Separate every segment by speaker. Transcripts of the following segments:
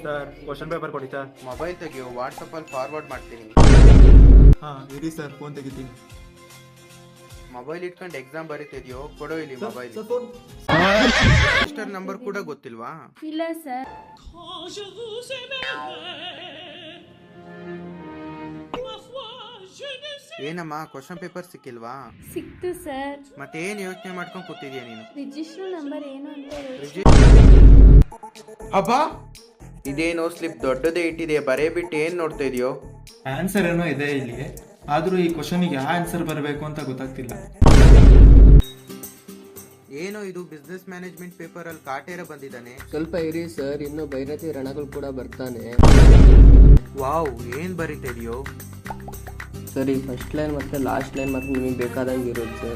Speaker 1: Sir question paper ಕೊಡಿ sir.
Speaker 2: Mobile ತೆಗಿಯೋ, ವಾಟ್ಸಪ್ಪಲ್ಲಿ forward ಮಾಡ್ತೀನಿ.
Speaker 1: ಹಾಂ ಇರಿ ಸರ್, ಫೋನ್ ತೆಗಿತೀನಿ.
Speaker 2: ಮೊಬೈಲ್ ಇಟ್ಕೊಂಡು ಎಕ್ಸಾಮ್ ಬರೀತಿದ್ಯೋ, ಕೊಡೋ ಇಲ್ಲಿ mobile.
Speaker 1: Sir phone.
Speaker 2: Register number ಕೂಡ ಗೊತ್ತಿಲ್ವಾ?
Speaker 3: ಇಲ್ಲ ಸರ್.
Speaker 2: ಏನಮ್ಮ ಕ್ವಶನ್ ಪೇಪರ್ ಸಿಕ್ಕಿಲ್ವಾ?
Speaker 3: ಸಿಕ್ತು ಸರ್.
Speaker 2: ಮತ್ತೇನ್ ಯೋಚನೆ ಮಾಡ್ಕೊಂಡು ಕೂತಿದ್ಯಾ ನೀನು?
Speaker 3: ರಿಜಿಸ್ಟರ್ ನಂಬರ್ ಏನು ಅಂತ ಹೇಳಿ.
Speaker 2: ಅಬ್ಬಾ, ಇದೇನೋ ಸ್ಲಿಪ್ ದೊಡ್ಡದೇ ಇಟ್ಟಿದೆ, ಬರೇಬಿಟ್ಟು ಏನ್ ನೋಡ್ತಾ ಇದೆಯೋ?
Speaker 1: ಆನ್ಸರ್ ಏನೋ ಇದೆ ಇಲ್ಲಿ, ಆದ್ರೂ ಈ ಕ್ವಶನಿಗೆ ಯಾವ ಆನ್ಸರ್ ಬರಬೇಕು ಅಂತ ಗೊತ್ತಾಗ್ತಿಲ್ಲ.
Speaker 2: ಏನೋ ಇದು ಬಿಸ್ನೆಸ್ ಮ್ಯಾನೇಜ್ಮೆಂಟ್ ಪೇಪರ್ ಅಲ್ಲಿ ಕಾಟೇರ ಬಂದಿದ್ದಾನೆ.
Speaker 4: ಸ್ವಲ್ಪ ಇರಿ ಸರ್, ಇನ್ನು ಬೈರತಿ ರಣಗಳು ಕೂಡ ಬರ್ತಾನೆ.
Speaker 2: ವಾವ್, ಏನ್ ಬರೀತಾ ಇದೆಯೋ?
Speaker 4: ಸರಿ, ಫಸ್ಟ್ ಲೈನ್ ಮತ್ತು ಲಾಸ್ಟ್ ಲೈನ್ ಮಾತ್ರ ನಿಮಗೆ ಬೇಕಾದಂಗೆ ಇರುತ್ತೆ.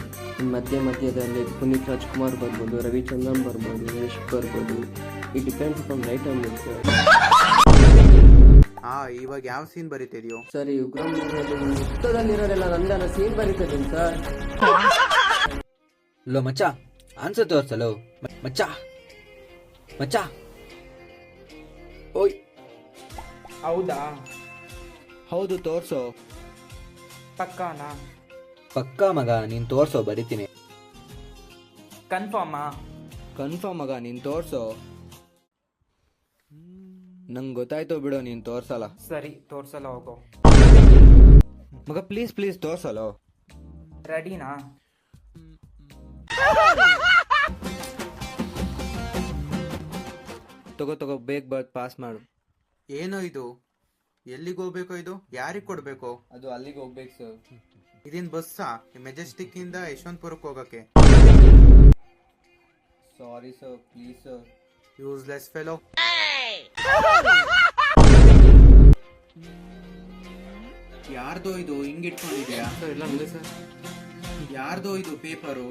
Speaker 4: ಮಧ್ಯದಲ್ಲಿ ಪುನೀತ್ ರಾಜ್ಕುಮಾರ್ ಬರ್ಬೋದು, ರವಿಚಂದ್ರನ್ ಬರ್ಬೋದು, ಯಶ್ ಬರ್ಬೋದು. It depends from right on it sir.
Speaker 2: ಇವಾಗ ಯಾವ ಸೀನ್ ಬರೀತಾ ಇದೆಯೋ?
Speaker 4: ಸರಿ, ಉಗ್ರಂ ವೃತ್ತದಲ್ಲಿರೋರೆಲ್ಲ ನಂದನ ಸೀನ್ ಬರೀತಿದ್ದೀನಿ ಸರ್.
Speaker 5: ಲೋ ಮಚ್ಚ, ಆನ್ಸರ್ ತೋರ್ಸಲೋ ಮಚ್ಚ. ಮಚ್ಚ ಓಯ್,
Speaker 6: ಹೌದಾ?
Speaker 5: ಹೌದು ತೋರ್ಸೋ.
Speaker 6: ಪಕ್ಕಾನಾ?
Speaker 5: ಪಕ್ಕಾ ಮಗ, ನೀನ್ ತೋರ್ಸೋ, ಬರಿತೀನಿ.
Speaker 6: ಕನ್ಫರ್ಮಾ?
Speaker 5: ಕನ್ಫರ್ಮ್ ಮಗ, ನೀನ್ ತೋರ್ಸೋ. ನಂಗೆ ಗೊತ್ತಾಯ್ತು ಬಿಡು, ನೀನ್ ತೋರ್ಸಲ್ಲ.
Speaker 6: ಸರಿ, ತೋರ್ಸಲ್ಲ, ಹೋಗೋ.
Speaker 5: ಮಗ ಪ್ಲೀಸ್ ಪ್ಲೀಸ್ ತೋರ್ಸಲೋ.
Speaker 6: ರೆಡಿನಾ?
Speaker 5: ತಗೋ ಬೇಗ ಬರ್ದು ಪಾಸ್ ಮಾಡು.
Speaker 2: ಏನೋ ಇದು? ಎಲ್ಲಿಗೆ ಹೋಗ್ಬೇಕೋ ಇದು? ಯಾರಿಗೆ ಕೊಡ್ಬೇಕು?
Speaker 5: ಅದು ಅಲ್ಲಿಗೆ ಹೋಗ್ಬೇಕು ಸರ್.
Speaker 2: ಇದೇನ್ ಬಸ್ಸಾ? ಮೆಜೆಸ್ಟಿಕ್ ಇಂದ ಯಶವಂತಪುರಕ್ಕೆ ಹೋಗಕ್ಕೆ?
Speaker 5: Sorry sir, please sir.
Speaker 2: Useless fellow. ಯಾರ್ದೋ ಇದು ಹಿಂಗ್ ಇಟ್ಕೊಂಡಿದ್ಯಾ?
Speaker 1: ಸರ್ ಇಲ್ಲ ನಂದೇ ಸರ್.
Speaker 2: ಯಾರ್ದೋ ಇದು ಪೇಪರು?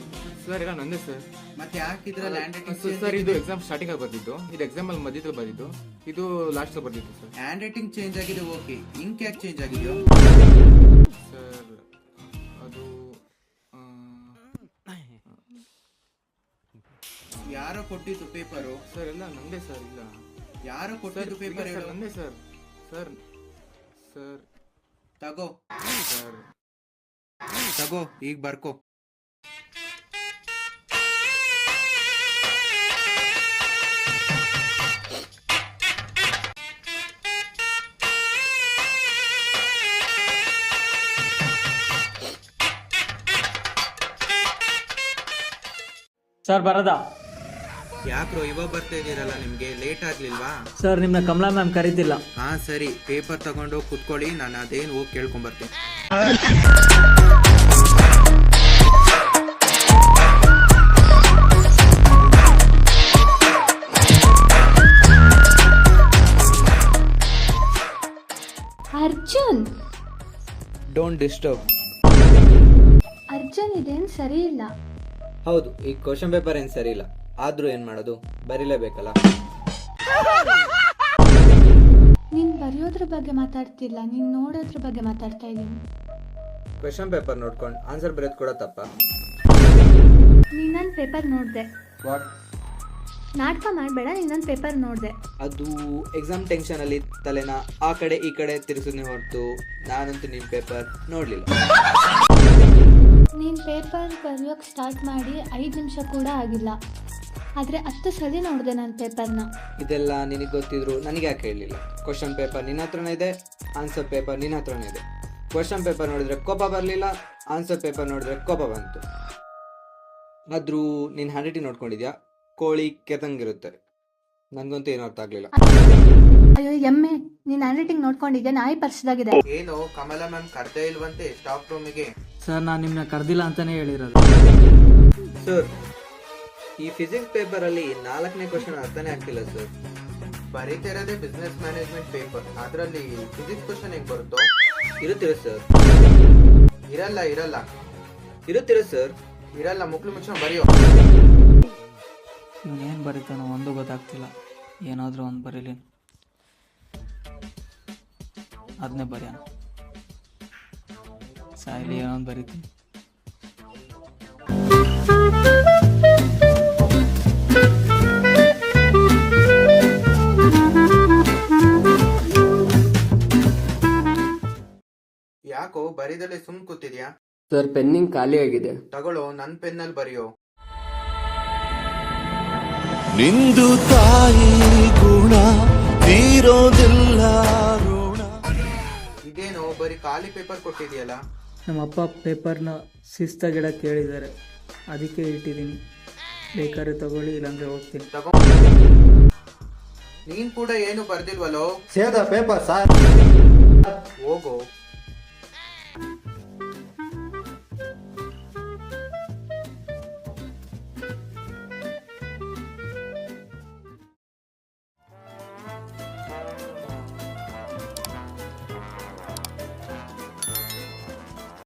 Speaker 1: ಸರ್ ಇಲ್ಲ ನಂದೇ ಸರ್.
Speaker 2: ಮತ್ತೆ ಯಾಕಿದ್ರಲ್ಲಿ ಹ್ಯಾಂಡ್ ರೈಟಿಂಗ್?
Speaker 1: ಸರ್ ಇದು ಎಕ್ಸಾಮ್ ಸ್ಟಾರ್ಟಿಂಗ್ ಆಗಿ ಬರ್ದಿದ್ದು, ಇದು ಎಕ್ಸಾಮ್ ಅಲ್ಲಿ ಮಧ್ಯದಲ್ಲಿ ಬರ್ದಿದ್ದು, ಇದು ಲಾಸ್ಟ್ ಬರ್ದಿದ್ದು ಸರ್.
Speaker 2: ಹ್ಯಾಂಡ್ ರೈಟಿಂಗ್ ಚೇಂಜ್ ಆಗಿದೆ, ಓಕೆ. ಇಂಕ್ ಯಾಕೆ ಚೇಂಜ್ ಆಗಿದೆಯೋ?
Speaker 1: ಸರ್ ಅದು
Speaker 2: ಯಾರೋ ಕೊಟ್ಟಿದ್ದು ಪೇಪರು?
Speaker 1: ಸರ್ ಇಲ್ಲ ನಂದೇ ಸರ್. ಇಲ್ಲ
Speaker 2: ಯಾರೋ ಕೊಟ್ಟಿದ್ದು ಪೇಪರ್?
Speaker 1: ಸರ್ ನಂದೇ ಸರ್. ಸರ್ ಸರ್
Speaker 2: ತಗೋ
Speaker 1: ಸರ್
Speaker 2: ತಗೋ, ಈಗ ಬರ್ಕೋ.
Speaker 7: ಸರ್ ಬರದಾ?
Speaker 2: ಯಾಕ್ರೋ ಇವಾಗ ಬರ್ತಾ ಇದೀರಲ್ಲ, ನಿಮ್ಗೆ ಲೇಟ್ ಆಗ್ಲಿಲ್ವಾ?
Speaker 7: ಸರ್ ನಿಮ್ನ ಕಮಲಾ ಮ್ಯಾಮ್ ಕರೀತಿಲ್ಲ.
Speaker 2: ಹಾ ಸರಿ, ಪೇಪರ್ ತಗೊಂಡು ಕುತ್ಕೊಳ್ಳಿ, ನಾನು ಅದೇನು ಹೋಗಿ ಕೇಳ್ಕೊಂಬರ್ತೀನಿ.
Speaker 3: Arjun,
Speaker 5: don't disturb.
Speaker 3: ಅರ್ಜುನ್ ಇದೇನು ಸರಿ ಇಲ್ಲ.
Speaker 5: ಹೌದು, ಈ ಕ್ವಶನ್ ಪೇಪರ್ ಏನ್ ಸರಿ ಇಲ್ಲ, ಆದ್ರೂ ಏನ್ ಮಾಡೋದು, ಬರೀಲೇಬೇಕಲ್ಲ.
Speaker 3: ನೀನ್ ಬರೆಯೋದ್ರ ಬಗ್ಗೆ ಮಾತಾಡ್ತಿಲ್ಲ, ನೀನ್ ನೋಡೋದ್ರ ಬಗ್ಗೆ ಮಾತಾಡ್ತಾ ಇದ್ದೀನಿ.
Speaker 5: ಕ್ವಶನ್ ಪೇಪರ್ ನೋಡ್ಕೊಂಡು ಆನ್ಸರ್ ಬರೆಯೋದು ಕೂಡ ತಪ್ಪ?
Speaker 3: ನೀನ್ ನನ್ನ ಪೇಪರ್ ನೋಡ್ದೆ.
Speaker 5: ವಾಟ್?
Speaker 3: ನಾಟಕ ಮಾಡಬೇಡ, ನೀನ್ ನನ್ನ ಪೇಪರ್ ನೋಡ್ದೆ.
Speaker 5: ಅದು ಎಕ್ಸಾಮ್ ಟೆನ್ಷನ್ ಅಲ್ಲಿ ತಲೆನ ಆ ಕಡೆ ಈ ಕಡೆ ತಿರ್ಸಿದ್ನಿ ಹೊರತು ನಾನಂತೂ ನಿನ್ ಪೇಪರ್ ನೋಡ್ಲಿಲ್ಲ.
Speaker 3: ನೀನ್ ಪೇಪರ್ ಬರೆಯೋಕೆ ಸ್ಟಾರ್ಟ್ ಮಾಡಿ 5 ನಿಮಿಷ ಕೂಡ ಆಗಿಲ್ಲ, ಆದರೆ 10 ಸಲ ನೋಡಿದೆ ನನ್ನ ಪೇಪರ್ನ.
Speaker 5: ಇದೆಲ್ಲ ನಿನಗೆ ಗೊತ್ತಿದ್ರು ನನಗೆ ಯಾಕೆ ಹೇಳಲಿಲ್ಲ? ಕ್ವಶನ್ ಪೇಪರ್ ನಿನ್ನ ಹತ್ರನೇ ಇದೆ, ಆನ್ಸರ್ ಪೇಪರ್ ನಿನ್ನ ಹತ್ರನೇ ಇದೆ. ಕ್ವಶನ್ ಪೇಪರ್ ನೋಡಿದ್ರೆ ಕೋಪ ಬರಲಿಲ್ಲ, ಆನ್ಸರ್ ಪೇಪರ್ ನೋಡಿದ್ರೆ ಕೋಪ ಬಂತು. ಆದ್ರೂ ನೀನು ಹ್ಯಾಂಡ್ ರೈಟಿಂಗ್ ನೋಡ್ಕೊಂಡಿದ್ಯಾ? ಕೋಳಿ ಕೆತ್ತಂಗಿರುತ್ತೆ. ನನಗಂತೂ ಏನೂ ಅರ್ಥ ಆಗಲಿಲ್ಲ.
Speaker 3: ಅಯ್ಯೋ ಎಮ್ಮೆ, ನೀನ್ ಹ್ಯಾಂಡ್ ರೈಟಿಂಗ್ ನೋಡ್ಕೊಂಡಿದ್ದೆ, ನಾಯಿ ಪರ್ಸ್ದಾಗಿದೆ.
Speaker 2: ಏನೋ ಕಮಲಾ ಮ್ಯಾಮ್ ಕರ್ದೇ ಇಲ್ವಂತೆ ಸ್ಟಾಫ್ ರೂಮಿಗೆ?
Speaker 7: ಸರ್ ನಾನು ನಿಮ್ನ ಕರೆದಿಲ್ಲ ಅಂತಾನೆ ಹೇಳಿರೋದು.
Speaker 5: ಸರ್, ಈ ಫಿಸಿಕ್ಸ್ ಪೇಪರಲ್ಲಿ 4ನೇ ಕ್ವಶನ್ ಅರ್ಥನೇ ಆಗ್ತಿಲ್ಲ ಸರ್.
Speaker 2: ಬರೀತಿರೋದೇ ಬಿಸ್ನೆಸ್ ಮ್ಯಾನೇಜ್ಮೆಂಟ್ ಪೇಪರ್, ಅದರಲ್ಲಿ ಫಿಸಿಕ್ಸ್ ಕ್ವಶನ್ ಹೆಂಗ್ ಬರುತ್ತೋ?
Speaker 5: ಇರುತ್ತಿರ ಸರ್?
Speaker 2: ಇರಲ್ಲ ಇರಲ್ಲ
Speaker 5: ಇರುತ್ತಿರ ಸರ್?
Speaker 2: ಇರಲ್ಲ, ಮುಕ್ಳು ಮುಚ್ಕೊಂಡು ಬರೆಯೋ.
Speaker 7: ಇವನೇನು ಬರೀತಾನೋ ಒಂದು ಗೊತ್ತಾಗ್ತಿಲ್ಲ. ಏನಾದರೂ ಒಂದು ಬರೀಲಿ, ಅದನ್ನೇ ಬರೆಯೋಣ. ಸಾಯಿಲಿ ಏನೋ ಬರೀತೀನಿ.
Speaker 2: ಯಾಕೋ ಬರಿದಲ್ಲೇ ಸುಮ್ ಕೂತಿದ್ಯಾ?
Speaker 4: ಸರ್ ಪೆನ್ನಿಂಗ್ ಖಾಲಿ ಆಗಿದೆ.
Speaker 2: ತಗೊಳ್ಳೋ, ನನ್ ಪೆನ್ನಲ್ಲಿ ಬರೆಯೋ.
Speaker 8: ನಿಂದು ತಾಯಿ ಗುಣ ತೀರೋದಿಲ್ಲ ಋಣ.
Speaker 2: ಇದೇನೋ ಬರೀ ಖಾಲಿ ಪೇಪರ್ ಕೊಟ್ಟಿದ್ಯಲ್ಲ?
Speaker 7: ನಮ್ಮಪ್ಪ ಪೇಪರ್ನ ಶಿಸ್ತಾಗಿಡಕ್ಕೆ ಹೇಳಿದ್ದಾರೆ, ಅದಕ್ಕೆ ಇಟ್ಟಿದ್ದೀನಿ. ಬೇಕಾದ್ರೆ ತಗೊಳ್ಳಿ, ಇಲ್ಲಾಂದ್ರೆ ಹೋಗ್ತೀನಿ.
Speaker 2: ನೀನ್ ಕೂಡ ಏನು ಬರ್ದಿಲ್ವಲ್ಲೋ?
Speaker 9: ಸೇದ ಪೇಪರ್ ಸರ್.
Speaker 2: ಹೋಗೋ.